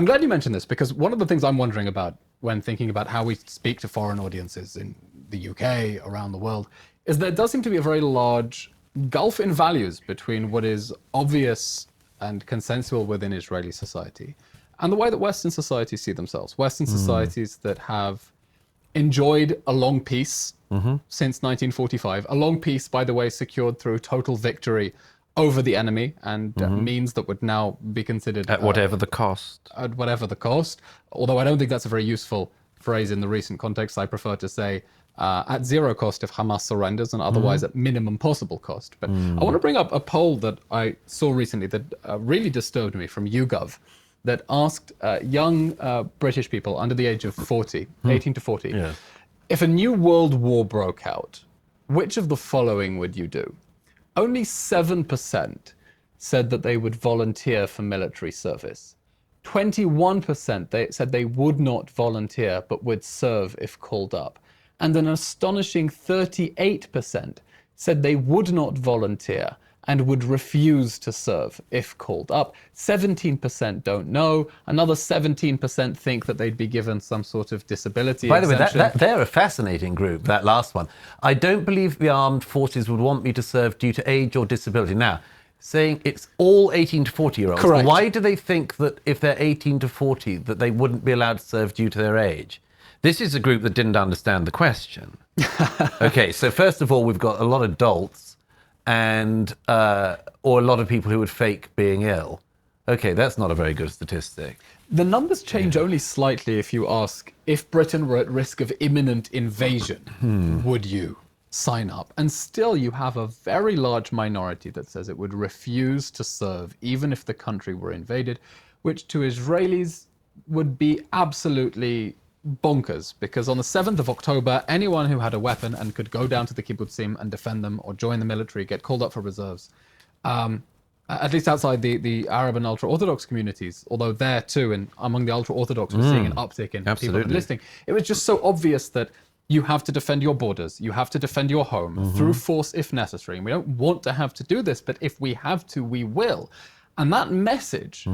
I'm glad you mentioned this, because one of the things I'm wondering about when thinking about how we speak to foreign audiences in the UK, around the world, is there does seem to be a very large gulf in values between what is obvious and consensual within Israeli society and the way that Western societies see themselves. Western societies that have enjoyed a long peace since 1945. A long peace, by the way, secured through total victory over the enemy and means that would now be considered... At whatever the cost. At whatever the cost. Although I don't think that's a very useful phrase in the recent context. I prefer to say at zero cost if Hamas surrenders, and otherwise at minimum possible cost. But I want to bring up a poll that I saw recently that really disturbed me from YouGov, that asked young British people under the age of 40, 18 to 40, if a new world war broke out, which of the following would you do? Only 7% said that they would volunteer for military service. 21% they said they would not volunteer but would serve if called up. And an astonishing 38% said they would not volunteer and would refuse to serve if called up. 17% don't know. Another 17% think that they'd be given some sort of disability exemption. By the way, they're a fascinating group, that last one. I don't believe the armed forces would want me to serve due to age or disability. Now, saying it's all 18 to 40-year-olds. Correct. Why do they think that if they're 18 to 40, that they wouldn't be allowed to serve due to their age? This is a group that didn't understand the question. Okay, so first of all, we've got a lot of dolts and or a lot of people who would fake being ill. Okay, that's not a very good statistic. The numbers change only slightly if you ask, if Britain were at risk of imminent invasion, would you sign up? And still you have a very large minority that says it would refuse to serve even if the country were invaded, which to Israelis would be absolutely bonkers, because on the 7th of October, anyone who had a weapon and could go down to the kibbutzim and defend them or join the military, get called up for reserves, at least outside the Arab and ultra-Orthodox communities, although there too, and among the ultra-Orthodox, we're seeing an uptick in people enlisting. It was just so obvious that you have to defend your borders, you have to defend your home through force if necessary. And we don't want to have to do this, but if we have to, we will. And that message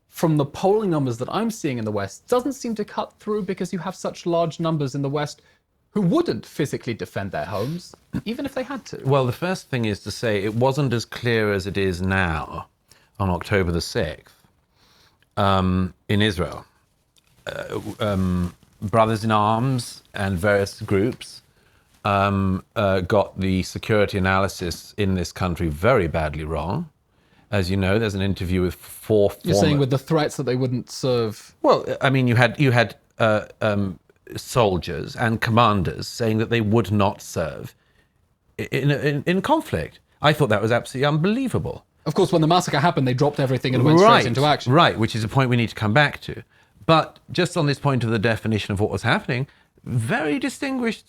from the polling numbers that I'm seeing in the West doesn't seem to cut through, because you have such large numbers in the West who wouldn't physically defend their homes, even if they had to. Well, the first thing is to say it wasn't as clear as it is now on October the 6th in Israel. Brothers in Arms and various groups got the security analysis in this country very badly wrong. As you know, there's an interview with four You're saying with the threats that they wouldn't serve? Well, I mean, you had soldiers and commanders saying that they would not serve in conflict. I thought that was absolutely unbelievable. Of course, when the massacre happened, they dropped everything and went straight into action. Right, which is a point we need to come back to. But just on this point of the definition of what was happening, very distinguished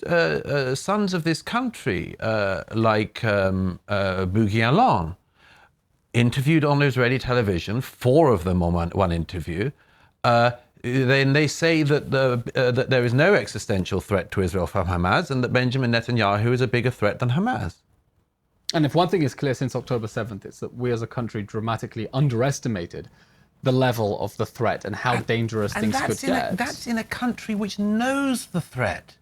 sons of this country, like Bugui Eylon, interviewed on Israeli television, 4 of them on one interview, then they say that that there is no existential threat to Israel from Hamas, and that Benjamin Netanyahu is a bigger threat than Hamas. And if one thing is clear since October 7th, it's that we as a country dramatically underestimated the level of the threat and how dangerous things could get. That's in a country which knows the threat,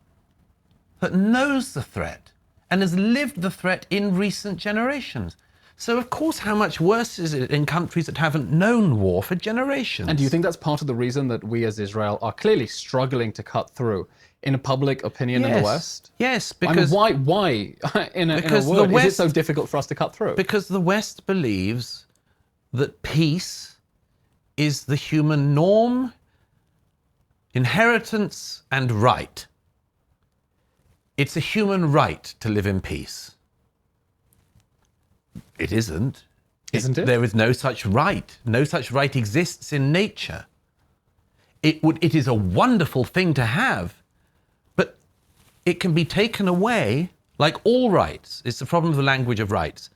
and has lived the threat in recent generations. So, of course, how much worse is it in countries that haven't known war for generations? And do you think that's part of the reason that we as Israel are clearly struggling to cut through in public opinion in the West? Yes, because... I mean, why in a word, is it so difficult for us to cut through? Because the West believes that peace is the human norm, inheritance, and right. It's a human right to live in peace. It isn't. Isn't it? There is no such right. No such right exists in nature. It is a wonderful thing to have, but it can be taken away like all rights. It's the problem of the language of rights.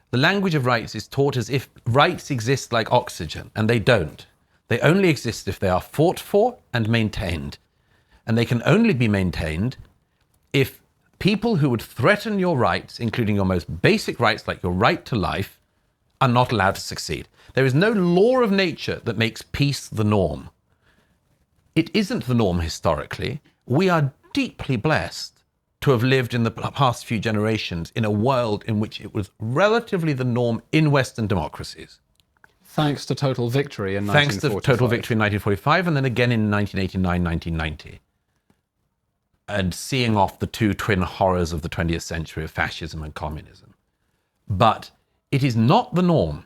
The language of rights is taught as if rights exist like oxygen, and they don't. They only exist if they are fought for and maintained. And they can only be maintained if people who would threaten your rights, including your most basic rights like your right to life, are not allowed to succeed. There is no law of nature that makes peace the norm. It isn't the norm historically. We are deeply blessed to have lived in the past few generations in a world in which it was relatively the norm in Western democracies. Thanks to total victory in 1945. Thanks to total victory in 1945 and then again in 1989, 1990. And seeing off the two twin horrors of the 20th century of fascism and communism. But it is not the norm.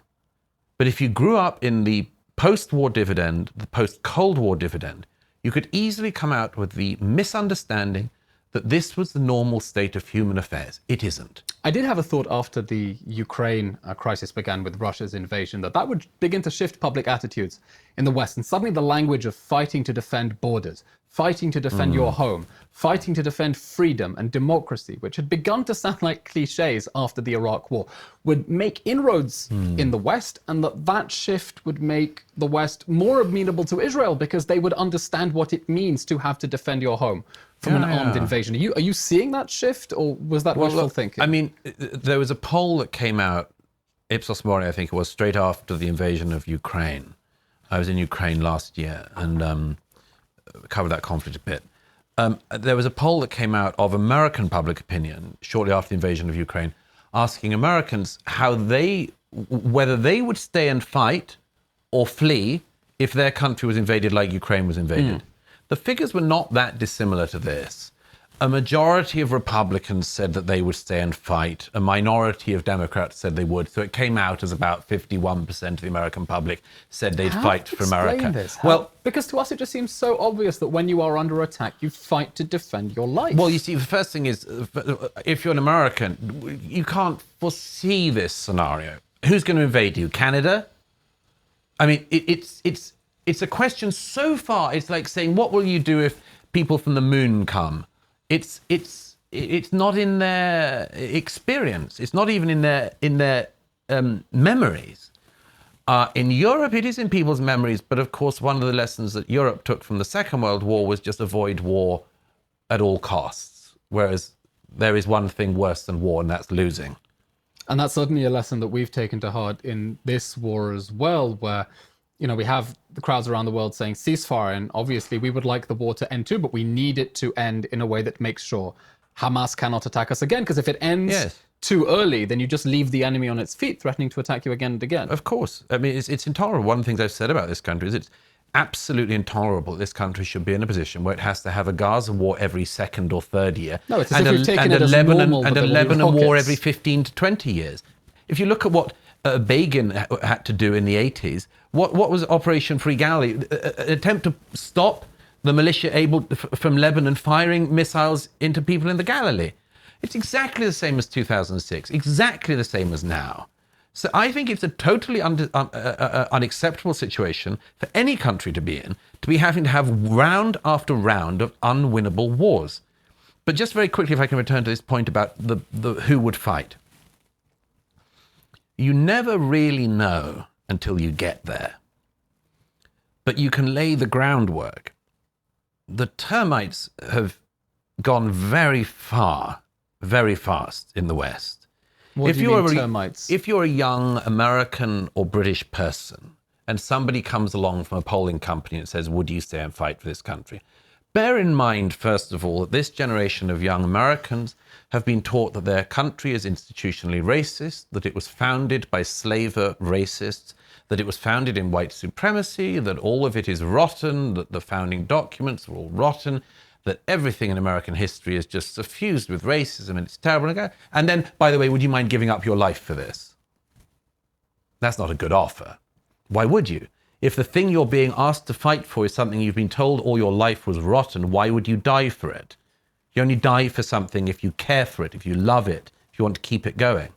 But if you grew up in the post-war dividend, the post-Cold War dividend, you could easily come out with the misunderstanding that this was the normal state of human affairs. It isn't. I did have a thought after the Ukraine crisis began with Russia's invasion that would begin to shift public attitudes in the West. And suddenly the language of fighting to defend borders, fighting to defend your home, fighting to defend freedom and democracy, which had begun to sound like cliches after the Iraq War, would make inroads in the West, and that shift would make the West more amenable to Israel because they would understand what it means to have to defend your home from an armed invasion. Are you seeing that shift, or was that wishful thinking? I mean, there was a poll that came out, Ipsos Mori, I think it was, straight after the invasion of Ukraine. I was in Ukraine last year and covered that conflict a bit. There was a poll that came out of American public opinion shortly after the invasion of Ukraine, asking Americans whether they would stay and fight or flee if their country was invaded like Ukraine was invaded. The figures were not that dissimilar to this. A majority of Republicans said that they would stay and fight. A minority of Democrats said they would. So it came out as about 51% of the American public said they'd fight for America. Well, because to us it just seems so obvious that when you are under attack, you fight to defend your life. Well, you see, the first thing is, if you're an American, you can't foresee this scenario. Who's going to invade you? Canada? I mean, it's a question so far. It's like saying, what will you do if people from the moon come? It's not in their experience. It's not even in their memories. In Europe, it is in people's memories. But of course, one of the lessons that Europe took from the Second World War was just avoid war at all costs. Whereas there is one thing worse than war, and that's losing. And that's certainly a lesson that we've taken to heart in this war as well, where we have the crowds around the world saying ceasefire, and obviously we would like the war to end too, but we need it to end in a way that makes sure Hamas cannot attack us again, because if it ends too early, then you just leave the enemy on its feet, threatening to attack you again and again. Of course. I mean, it's intolerable. One of the things I've said about this country is it's absolutely intolerable that this country should be in a position where it has to have a Gaza war every second or third year. No, it's as if we've taken it as normal. And a Lebanon war every 15 to 20 years. If you look at what Begin had to do in the 80s, what was Operation Free Galilee? An attempt to stop the militia from Lebanon firing missiles into people in the Galilee. It's exactly the same as 2006, exactly the same as now. So I think it's a totally unacceptable situation for any country to be in, to be having to have round after round of unwinnable wars. But just very quickly, if I can return to this point about the who would fight. You never really know until you get there. But you can lay the groundwork. The termites have gone very far, very fast in the West. What do you mean, termites? If you're a young American or British person and somebody comes along from a polling company and says, would you stay and fight for this country? Bear in mind, first of all, that this generation of young Americans have been taught that their country is institutionally racist, that it was founded by slaver racists, that it was founded in white supremacy, that all of it is rotten, that the founding documents are all rotten, that everything in American history is just suffused with racism and it's terrible. And then, by the way, would you mind giving up your life for this? That's not a good offer. Why would you? If the thing you're being asked to fight for is something you've been told all your life was rotten, why would you die for it? You only die for something if you care for it, if you love it, if you want to keep it going.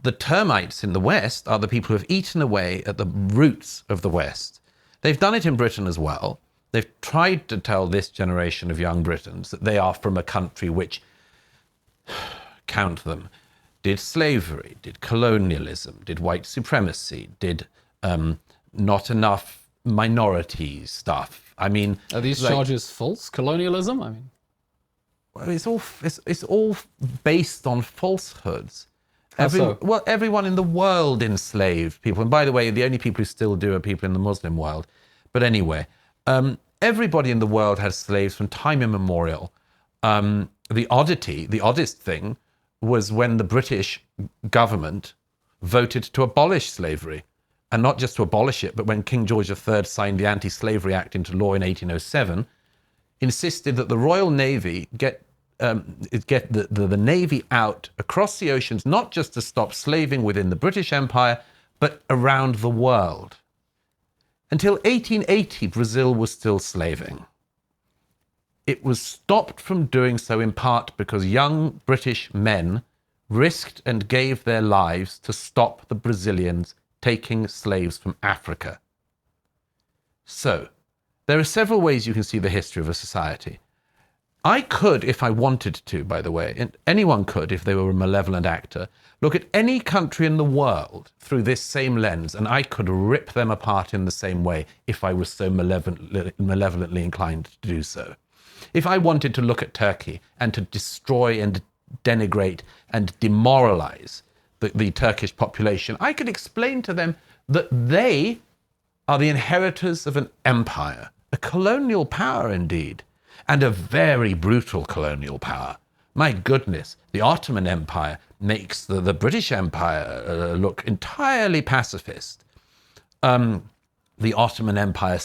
The termites in the West are the people who have eaten away at the roots of the West. They've done it in Britain as well. They've tried to tell this generation of young Britons that they are from a country which, count them, did slavery, did colonialism, did white supremacy, did not enough minority stuff. I mean, are these charges false? Colonialism? I mean, well, it's all based on falsehoods. Well, everyone in the world enslaved people. And by the way, the only people who still do are people in the Muslim world. But anyway, everybody in the world had slaves from time immemorial. The oddest thing was when the British government voted to abolish slavery. And not just to abolish it, but when King George III signed the Anti-Slavery Act into law in 1807, insisted that the Royal Navy get the Navy out across the oceans, not just to stop slaving within the British Empire, but around the world. Until 1880, Brazil was still slaving. It was stopped from doing so in part because young British men risked and gave their lives to stop the Brazilians taking slaves from Africa. So, there are several ways you can see the history of a society. I could, if I wanted to, by the way, and anyone could if they were a malevolent actor, look at any country in the world through this same lens, and I could rip them apart in the same way if I was so malevolently inclined to do so. If I wanted to look at Turkey and to destroy and denigrate and demoralize the Turkish population, I could explain to them that they are the inheritors of an empire, a colonial power indeed, and a very brutal colonial power. My goodness, the Ottoman Empire makes the British Empire look entirely pacifist. The Ottoman Empire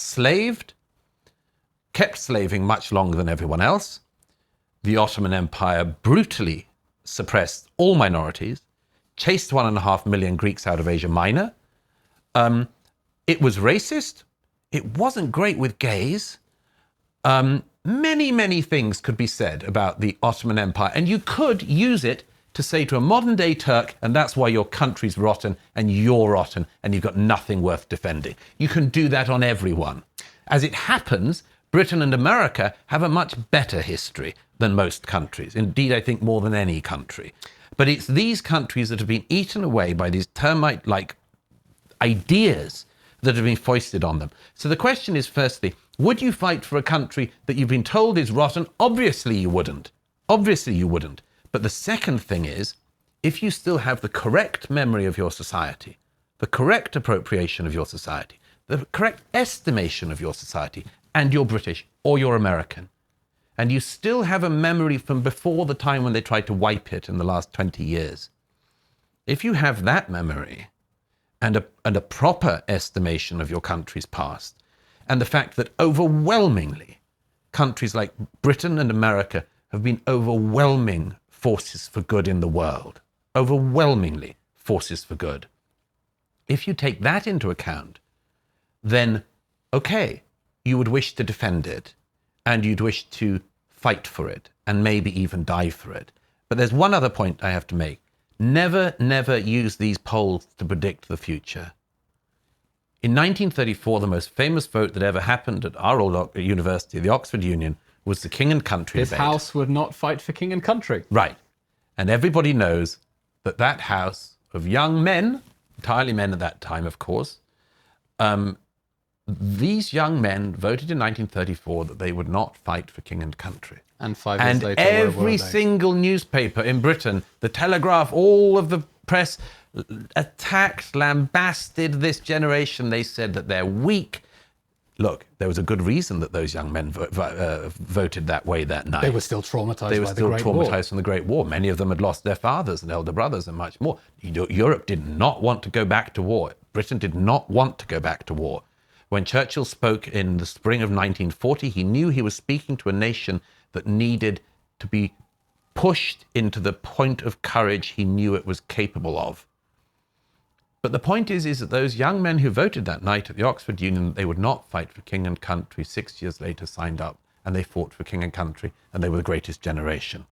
kept slaving much longer than everyone else. The Ottoman Empire brutally suppressed all minorities, chased 1.5 million Greeks out of Asia Minor. It was racist. It wasn't great with gays. Many, many things could be said about the Ottoman Empire, and you could use it to say to a modern-day Turk, and that's why your country's rotten, and you're rotten, and you've got nothing worth defending. You can do that on everyone. As it happens, Britain and America have a much better history than most countries. Indeed, I think more than any country. But it's these countries that have been eaten away by these termite-like ideas that have been foisted on them. So the question is, firstly, would you fight for a country that you've been told is rotten? Obviously you wouldn't. Obviously you wouldn't. But the second thing is, if you still have the correct memory of your society, the correct appropriation of your society, the correct estimation of your society, and you're British or you're American, and you still have a memory from before the time when they tried to wipe it in the last 20 years, if you have that memory and a proper estimation of your country's past, and the fact that overwhelmingly countries like Britain and America have been overwhelming forces for good in the world, overwhelmingly forces for good. If you take that into account, then, okay, you would wish to defend it, and you'd wish to fight for it, and maybe even die for it. But there's one other point I have to make. Never, never use these polls to predict the future. In 1934, the most famous vote that ever happened at our old university, the Oxford Union, was the King and Country His debate. house would not fight for king and country. Right. And everybody knows that that house of young men, entirely men at that time, of course, these young men voted in 1934 that they would not fight for king and country. And 5 years later, every single newspaper in Britain, the Telegraph, all of the press attacked, lambasted this generation. They said that they're weak. Look, there was a good reason that those young men voted that way that night. They were still traumatized They were by still the Great War. traumatized from the Great War. Many of them had lost their fathers and elder brothers and much more. Europe did not want to go back to war. Britain did not want to go back to war. When Churchill spoke in the spring of 1940, he knew he was speaking to a nation that needed to be pushed into the point of courage he knew it was capable of. But the point is that those young men who voted that night at the Oxford Union, they would not fight for king and country, 6 years later signed up, and they fought for king and country, and they were the greatest generation.